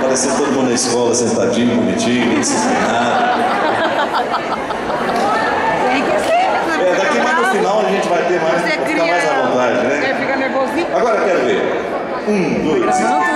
Vai ser todo mundo na escola, sentadinho, bonitinho, ninguém se nada. Tem que ser. Daqui mais no final a gente vai ter mais, vai ficar mais à vontade, né? Fica nervosinho. Agora eu quero ver. 1, 2, 3.